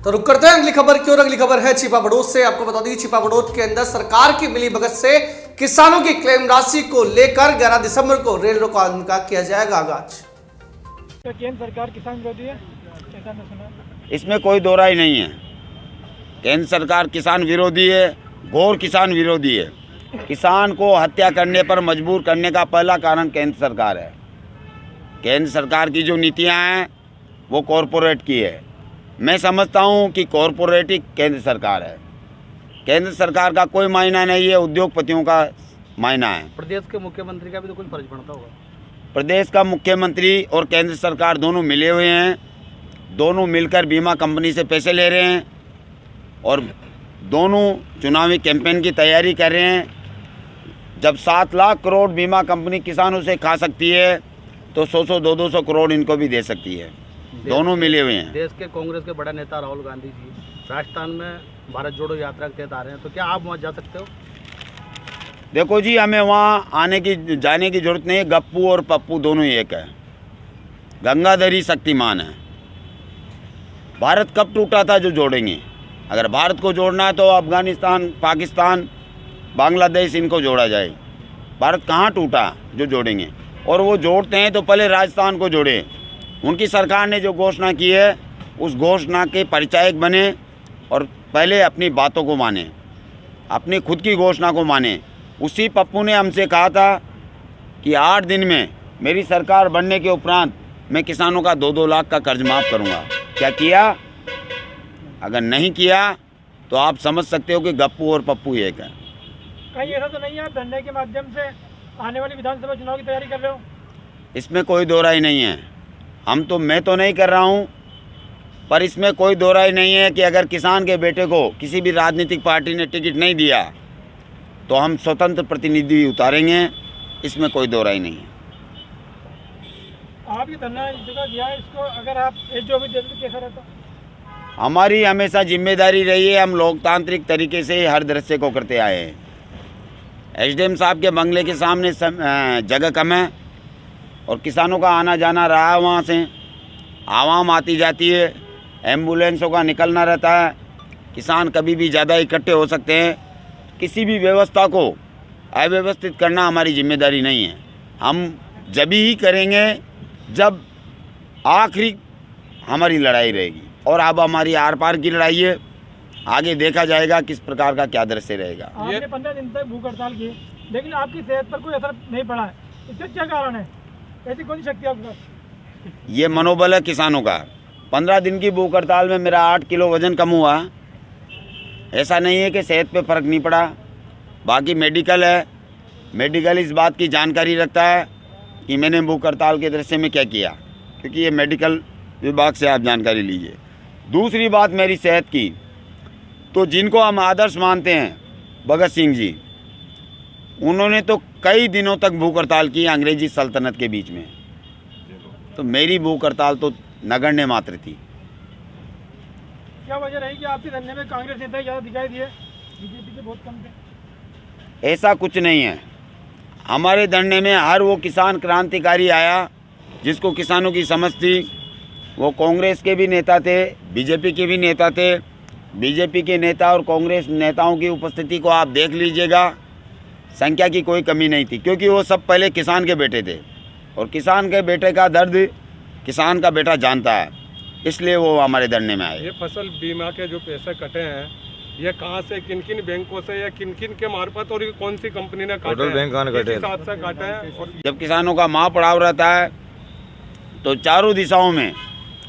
तो रुक करते हैं अगली खबर की ओर। अगली खबर है छिपाबड़ोद से। आपको बता दें छिपाबड़ोद के अंदर सरकार की मिलीभगत से किसानों की क्लेम राशि को लेकर 11 दिसंबर को रेल रोको आंदोलन का किया जाएगा आगाज। तो केंद्र सरकार किसान विरोधी है, ऐसा मैं सुना। इसमें कोई दो राय नहीं है। केंद्र सरकार किसान विरोधी है, घोर किसान विरोधी है। किसान को हत्या करने पर मजबूर करने का पहला कारण केंद्र सरकार है। केंद्र सरकार की जो नीतियां हैं वो कॉरपोरेट की है। मैं समझता हूं कि कॉरपोरेट ही केंद्र सरकार है। केंद्र सरकार का कोई मायना नहीं है, उद्योगपतियों का मायना है। प्रदेश के मुख्यमंत्री का भी तो कोई फर्ज बनता होगा। प्रदेश का मुख्यमंत्री और केंद्र सरकार दोनों मिले हुए हैं। दोनों मिलकर बीमा कंपनी से पैसे ले रहे हैं और दोनों चुनावी कैंपेन की तैयारी कर रहे हैं। जब 7 लाख करोड़ बीमा कंपनी किसानों से खा सकती है तो 100-200 करोड़ इनको भी दे सकती है। दोनों मिले हुए हैं। देश के कांग्रेस के बड़ा नेता राहुल गांधी जी राजस्थान में भारत जोड़ो यात्रा के तहत आ रहे हैं, तो क्या आप वहाँ जा सकते हो? देखो जी, हमें वहाँ जाने की जरूरत नहीं है। गप्पू और पप्पू दोनों ही एक है। गंगाधर ही शक्तिमान है। भारत कब टूटा था जो जोड़ेंगे? अगर भारत को जोड़ना है तो अफगानिस्तान, पाकिस्तान, बांग्लादेश इनको जोड़ा जाए। भारत कहाँ टूटा जो जोड़ेंगे? और वो जोड़ते हैं तो पहले राजस्थान को जोड़े। उनकी सरकार ने जो घोषणा की है उस घोषणा के परिचायक बने और पहले अपनी बातों को माने, अपनी खुद की घोषणा को माने। उसी पप्पू ने हमसे कहा था कि 8 दिन में मेरी सरकार बनने के उपरांत मैं किसानों का 2-2 लाख का कर्ज माफ़ करूंगा। क्या किया? अगर नहीं किया तो आप समझ सकते हो कि गप्पू और पप्पू एक है। कहीं ऐसा तो नहीं है आप धरने के माध्यम से आने वाली विधानसभा चुनाव की तैयारी कर रहे हो? इसमें कोई दो राय नहीं है। मैं तो नहीं कर रहा हूं, पर इसमें कोई दो राय नहीं है कि अगर किसान के बेटे को किसी भी राजनीतिक पार्टी ने टिकट नहीं दिया तो हम स्वतंत्र प्रतिनिधि उतारेंगे। इसमें कोई दो राय नहीं है। आप ये धरना जगह दिया है, इसको अगर आप जो भी देते तो कैसा रहता? हमारी हमेशा जिम्मेदारी रही है। हम लोकतांत्रिक तरीके से हर दृश्य को करते आए हैं। एसडीएम साहब के बंगले के सामने जगह कम है और किसानों का आना जाना रहा है। वहाँ से आवाम आती जाती है, एम्बुलेंसों का निकलना रहता है। किसान कभी भी ज़्यादा इकट्ठे हो सकते हैं। किसी भी व्यवस्था को अव्यवस्थित करना हमारी जिम्मेदारी नहीं है। हम जब ही करेंगे जब आखिरी हमारी लड़ाई रहेगी। और अब हमारी आर पार की लड़ाई है। आगे देखा जाएगा किस प्रकार का क्या दृश्य रहेगा। आपने 15 दिन तक भूख हड़ताल की, लेकिन आपकी सेहत पर कोई असर नहीं पड़ा है। इसका क्या कारण है? ऐसी कौन सी शक्ति आपके पास? ये मनोबल है किसानों का। 15 दिन की भूख हड़ताल में मेरा 8 किलो वजन कम हुआ। ऐसा नहीं है कि सेहत पे फ़र्क नहीं पड़ा। बाकी मेडिकल है, मेडिकल इस बात की जानकारी रखता है कि मैंने भूख हड़ताल के दृश्य में क्या किया, क्योंकि ये मेडिकल विभाग से आप जानकारी लीजिए। दूसरी बात मेरी सेहत की, तो जिनको हम आदर्श मानते हैं भगत सिंह जी, उन्होंने तो कई दिनों तक भूख हड़ताल की अंग्रेजी सल्तनत के बीच में। तो मेरी भूख हड़ताल तो नगण्य मात्र थी। क्या वजह रही कि आपके धरने में कांग्रेस नेता ज़्यादा दिखाई दिए, बीजेपी के बहुत कम थे? ऐसा कुछ नहीं है। हमारे धरने में हर वो किसान क्रांतिकारी आया जिसको किसानों की समझ थी। वो कांग्रेस के भी नेता थे, बीजेपी के भी नेता थे। बीजेपी के नेता और कांग्रेस नेताओं की उपस्थिति को आप देख लीजिएगा, संख्या की कोई कमी नहीं थी, क्योंकि वो सब पहले किसान के बेटे थे और किसान के बेटे का दर्द किसान का बेटा जानता है, इसलिए वो हमारे धरने में आए। ये फसल बीमा के जो पैसे कटे हैं ये कहाँ से, किन किन बैंकों से या किन किन के मार्फत, और ये कौन सी कंपनी ने काटे हैं? बैंक से काटे हैं। और जब किसानों का महापड़ाव रहता है तो चारों दिशाओं में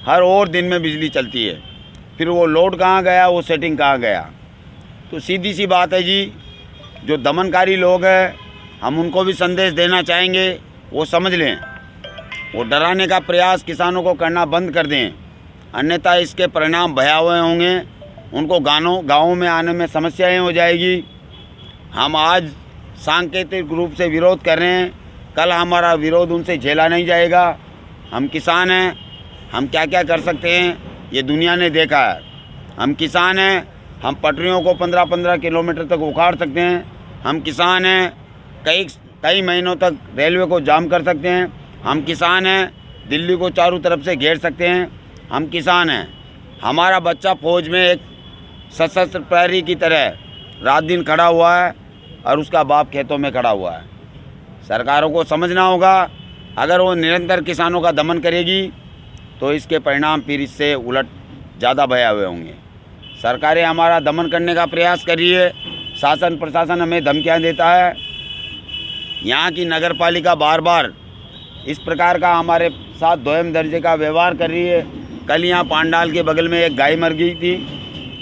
हर और दिन में बिजली चलती है। फिर वो लोड कहाँ गया, वो सेटिंग कहाँ गया। तो सीधी सी बात है जी, जो दमनकारी लोग हैं हम उनको भी संदेश देना चाहेंगे, वो समझ लें, वो डराने का प्रयास किसानों को करना बंद कर दें, अन्यथा इसके परिणाम भयावह होंगे। उनको गाँवों में आने में समस्याएं हो जाएगी। हम आज सांकेतिक रूप से विरोध कर रहे हैं, कल हमारा विरोध उनसे झेला नहीं जाएगा। हम किसान हैं, हम क्या क्या कर सकते हैं ये दुनिया ने देखा है। हम किसान हैं, हम पटरियों को 15-15 किलोमीटर तक उखाड़ सकते हैं। हम किसान हैं, कई महीनों तक रेलवे को जाम कर सकते हैं। हम किसान हैं, दिल्ली को चारों तरफ से घेर सकते हैं। हम किसान हैं, हमारा बच्चा फौज में एक सशस्त्र प्रहरी की तरह रात दिन खड़ा हुआ है और उसका बाप खेतों में खड़ा हुआ है। सरकारों को समझना होगा, अगर वो निरंतर किसानों का दमन करेगी तो इसके परिणाम फिर इससे उलट ज़्यादा भयावह होंगे। सरकारें हमारा दमन करने का प्रयास कर रही है, शासन प्रशासन हमें धमकियाँ देता है। यहाँ की नगर पालिका बार बार इस प्रकार का हमारे साथ दोयम दर्जे का व्यवहार कर रही है। कल यहाँ पांडाल के बगल में एक गाय मर गई थी,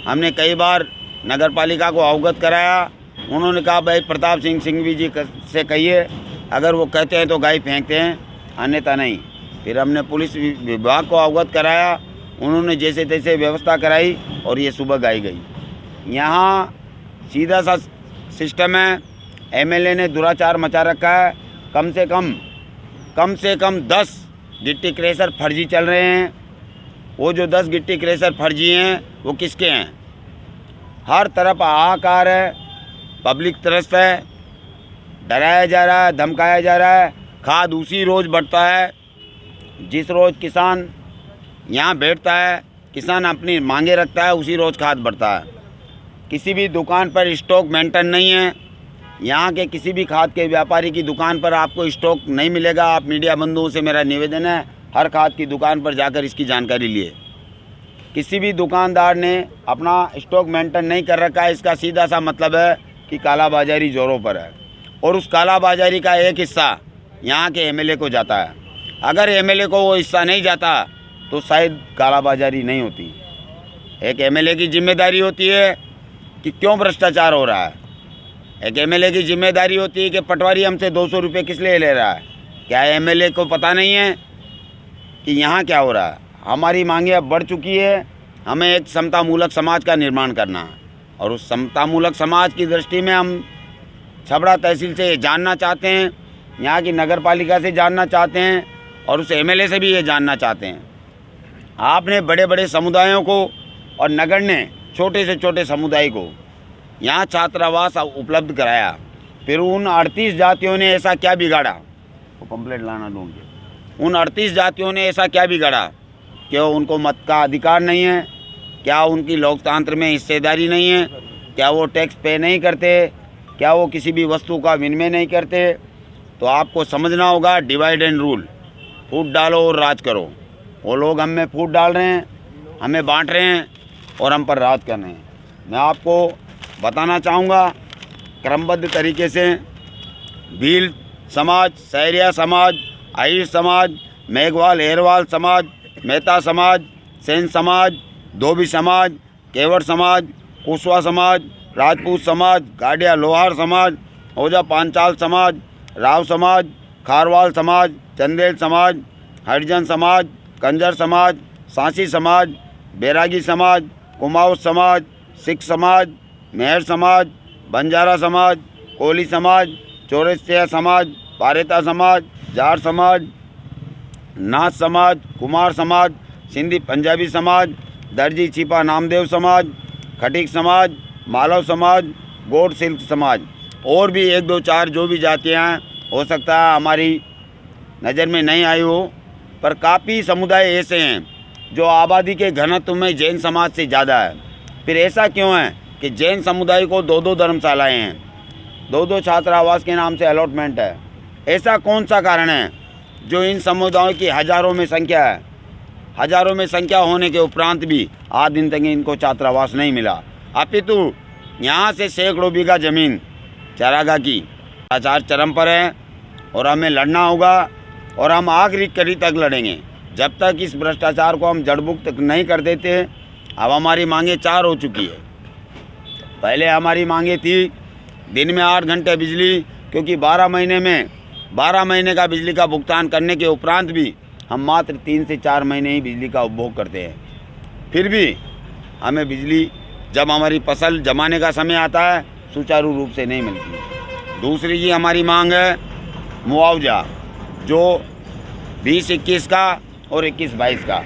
हमने कई बार नगर पालिका को अवगत कराया। उन्होंने कहा भाई प्रताप सिंह सिंघवी जी से कहिए, अगर वो कहते हैं तो गाय फेंकते हैं, अन्यथा नहीं। फिर हमने पुलिस विभाग को अवगत कराया, उन्होंने जैसे तैसे व्यवस्था कराई और ये सुबह गाय गई। यहाँ सीधा सा सिस्टम है, एमएलए ने दुराचार मचा रखा है। कम से कम 10 गिट्टी क्रेशर फर्जी चल रहे हैं। वो जो 10 गिट्टी क्रेशर फर्जी हैं वो किसके हैं? हर तरफ हाहाकार है, पब्लिक त्रस्त है, डराया जा रहा है, धमकाया जा रहा है। खाद उसी रोज़ बढ़ता है जिस रोज़ किसान यहाँ बैठता है, किसान अपनी मांगे रखता है, उसी रोज़ खाद बढ़ता है। किसी भी दुकान पर स्टॉक मेंटेन नहीं है। यहाँ के किसी भी खाद के व्यापारी की दुकान पर आपको स्टॉक नहीं मिलेगा। आप मीडिया बंधुओं से मेरा निवेदन है, हर खाद की दुकान पर जाकर इसकी जानकारी लिए। किसी भी दुकानदार ने अपना स्टॉक मेंटेन नहीं कर रखा है, इसका सीधा सा मतलब है कि कालाबाजारी जोरों पर है। और उस कालाबाजारी का एक हिस्सा यहाँ के एमएलए को जाता है। अगर एमएलए को वो हिस्सा नहीं जाता तो शायद कालाबाजारी नहीं होती। एक एमएलए की जिम्मेदारी होती है कि क्यों भ्रष्टाचार हो रहा है। एक एमएलए की जिम्मेदारी होती है कि पटवारी हमसे 200 रुपये किस लिए ले रहा है। क्या एमएलए को पता नहीं है कि यहाँ क्या हो रहा है? हमारी मांगे अब बढ़ चुकी है। हमें एक समतामूलक समाज का निर्माण करना है और उस समतामूलक समाज की दृष्टि में हम छबड़ा तहसील से जानना चाहते हैं, यहाँ की नगर पालिका से जानना चाहते हैं और उस एमएलए से भी ये जानना चाहते हैं। आपने बड़े बड़े समुदायों को और नगर ने छोटे से छोटे समुदाय को यहाँ छात्रावास उपलब्ध कराया, फिर उन 38 जातियों ने ऐसा क्या बिगाड़ा, वो कंप्लेंट लाना दूँगे, उन 38 जातियों ने ऐसा क्या बिगाड़ा कि उनको मत का अधिकार नहीं है? क्या उनकी लोकतंत्र में हिस्सेदारी नहीं है? क्या वो टैक्स पे नहीं करते? क्या वो किसी भी वस्तु का विनिमय नहीं करते? तो आपको समझना होगा, डिवाइड एंड रूल, फूट डालो और राज करो। वो लोग हम में फूट डाल रहे हैं, हमें बांट रहे हैं और हम पर राज कर रहे हैं। मैं आपको बताना चाहूँगा क्रमबद्ध तरीके से भील समाज, सहरिया समाज, आहिर समाज, मेघवाल एरवाल समाज, मेहता समाज, सेन समाज, धोबी समाज, केवट समाज, कुशवा समाज, राजपूत समाज, गाडिया लोहार समाज, ओझा पांचाल समाज, राव समाज, खारवाल समाज, चंदेल समाज, हरिजन समाज, कंजर समाज, सांसी समाज, बैरागी समाज, कुमाऊं समाज, सिख समाज, मेहर समाज, बंजारा समाज, कोली समाज, चौरसिया समाज, पारेता समाज, जाट समाज, नाथ समाज, कुमार समाज, सिंधी पंजाबी समाज, दर्जी छिपा नामदेव समाज, खटीक समाज, मालव समाज, गोट सिल्क समाज और भी 1 2 4 जो भी जातियाँ हैं, हो सकता है हमारी नज़र में नहीं आई हो, पर काफ़ी समुदाय ऐसे हैं जो आबादी के घनत्व में जैन समाज से ज़्यादा है। फिर ऐसा क्यों है कि जैन समुदाय को 2-2 धर्मशालाएँ हैं, 2-2 छात्रावास के नाम से अलॉटमेंट है? ऐसा कौन सा कारण है जो इन समुदायों की हज़ारों में संख्या है? हज़ारों में संख्या होने के उपरांत भी आज दिन तक इनको छात्रावास नहीं मिला। अपितु यहाँ से सैकड़ों बीघा ज़मीन चारागाह की भ्रष्टाचार चरम पर है और हमें लड़ना होगा और हम आखिरी कड़ी तक लड़ेंगे जब तक इस भ्रष्टाचार को हम जड़मुक्त नहीं कर देते। अब हमारी मांगे 4 हो चुकी है। पहले हमारी मांगे थी दिन में 8 घंटे बिजली, क्योंकि 12 महीने का बिजली का भुगतान करने के उपरांत भी हम मात्र 3 से 4 महीने ही बिजली का उपभोग करते हैं। फिर भी हमें बिजली जब हमारी फसल जमाने का समय आता है सुचारू रूप से नहीं मिलती। दूसरी की हमारी मांग है मुआवजा, जो 20-21 का और 21-22 का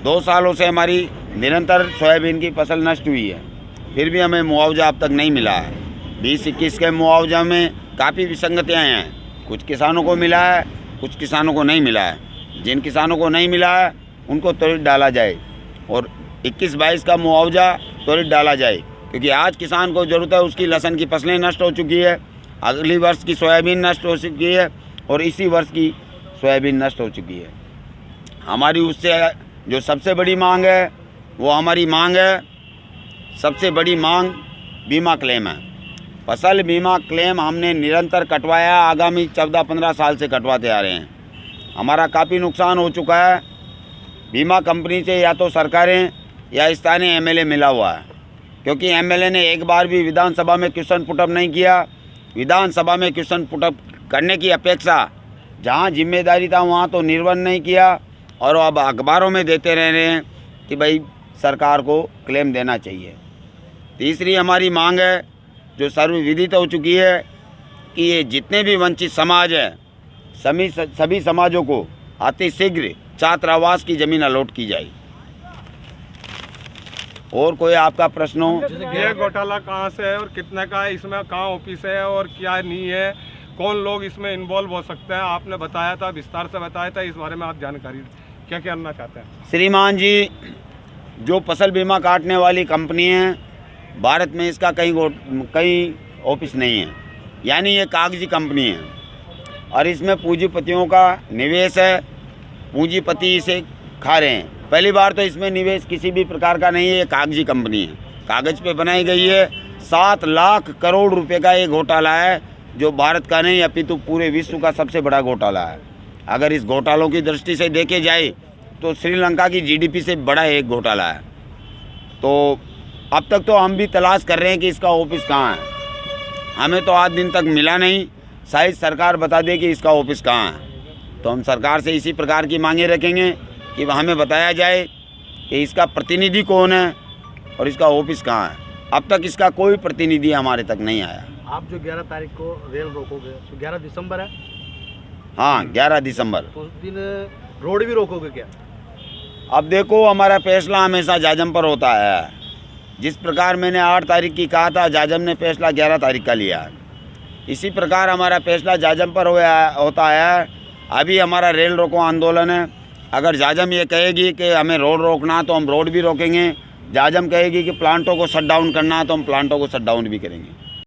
2 सालों से हमारी निरंतर सोयाबीन की फसल नष्ट हुई है, फिर भी हमें मुआवजा अब तक नहीं मिला है। 20-21 के मुआवजा में काफ़ी विसंगतियाँ हैं, कुछ किसानों को मिला है, कुछ किसानों को नहीं मिला है। जिन किसानों को नहीं मिला है उनको त्वरित डाला जाए और 21-22 का मुआवजा त्वरित डाला जाए, क्योंकि आज किसान को ज़रूरत है, उसकी लहसुन की फसलें नष्ट हो चुकी है, अगली वर्ष की सोयाबीन नष्ट हो चुकी है और इसी वर्ष की सोयाबीन नष्ट हो चुकी है। हमारी उससे जो सबसे बड़ी मांग है, वो हमारी मांग है, सबसे बड़ी मांग बीमा क्लेम है। फसल बीमा क्लेम हमने निरंतर कटवाया, आगामी 14-15 साल से कटवाते आ रहे हैं। हमारा काफ़ी नुकसान हो चुका है। बीमा कंपनी से या तो सरकारें या स्थानीय एमएलए मिला हुआ है, क्योंकि एमएलए ने एक बार भी विधानसभा में क्वेश्चन पुटअप नहीं किया। विधानसभा में क्वेश्चन पुटअप करने की अपेक्षा जहां जिम्मेदारी था वहां तो निर्वहन नहीं किया, और अब अखबारों में देते रह रहे हैं कि भाई सरकार को क्लेम देना चाहिए। तीसरी हमारी मांग है, जो सर्वविदित हो चुकी है, कि ये जितने भी वंचित समाज है, सभी समाजों को अतिशीघ्र छात्रावास की ज़मीन अलॉट की जाए। और कोई आपका प्रश्न हो? ये घोटाला कहाँ से है और कितने का है, इसमें कहाँ ऑफिस है और क्या नहीं है, कौन लोग इसमें इन्वॉल्व हो सकते हैं? आपने बताया था, विस्तार से बताया था, इस बारे में आप जानकारी क्या करना चाहते हैं? श्रीमान जी, जो फसल बीमा काटने वाली कंपनी है, भारत में इसका कहीं ऑफिस नहीं है, यानी ये कागजी कंपनी है और इसमें पूंजीपतियों का निवेश है, पूंजीपति इसे खा रहे हैं। पहली बार तो इसमें निवेश किसी भी प्रकार का नहीं है, ये कागजी कंपनी है, कागज़ पे बनाई गई है। 7 लाख करोड़ रुपए का ये घोटाला है, जो भारत का नहीं अपितु पूरे विश्व का सबसे बड़ा घोटाला है। अगर इस घोटालों की दृष्टि से देखे जाए तो श्रीलंका की जीडीपी से बड़ा एक घोटाला है। तो अब तक तो हम भी तलाश कर रहे हैं कि इसका ऑफिस कहाँ है, हमें तो आज दिन तक मिला नहीं। शायद सरकार बता दे कि इसका ऑफिस कहाँ है, तो हम सरकार से इसी प्रकार की मांगे रखेंगे कि हमें बताया जाए कि इसका प्रतिनिधि कौन है और इसका ऑफिस कहाँ है। अब तक इसका कोई प्रतिनिधि हमारे तक नहीं आया। आप जो 11 तारीख को रेल रोकोगे, तो 11 दिसंबर है? हाँ, 11 दिसंबर। तो उस दिन रोड भी रोकोगे क्या? अब देखो, हमारा फैसला हमेशा जाजम पर होता है। जिस प्रकार मैंने 8 तारीख की कहा था, जाजम ने फैसला 11 तारीख का लिया, इसी प्रकार हमारा फैसला जाजम पर होता है। अभी हमारा रेल रोको आंदोलन है। अगर जाजम ये कहेगी कि हमें रोड रोकना तो हम रोड भी रोकेंगे, जाजम कहेगी कि प्लांटों को शट डाउन करना है तो हम प्लांटों को शट डाउन भी करेंगे।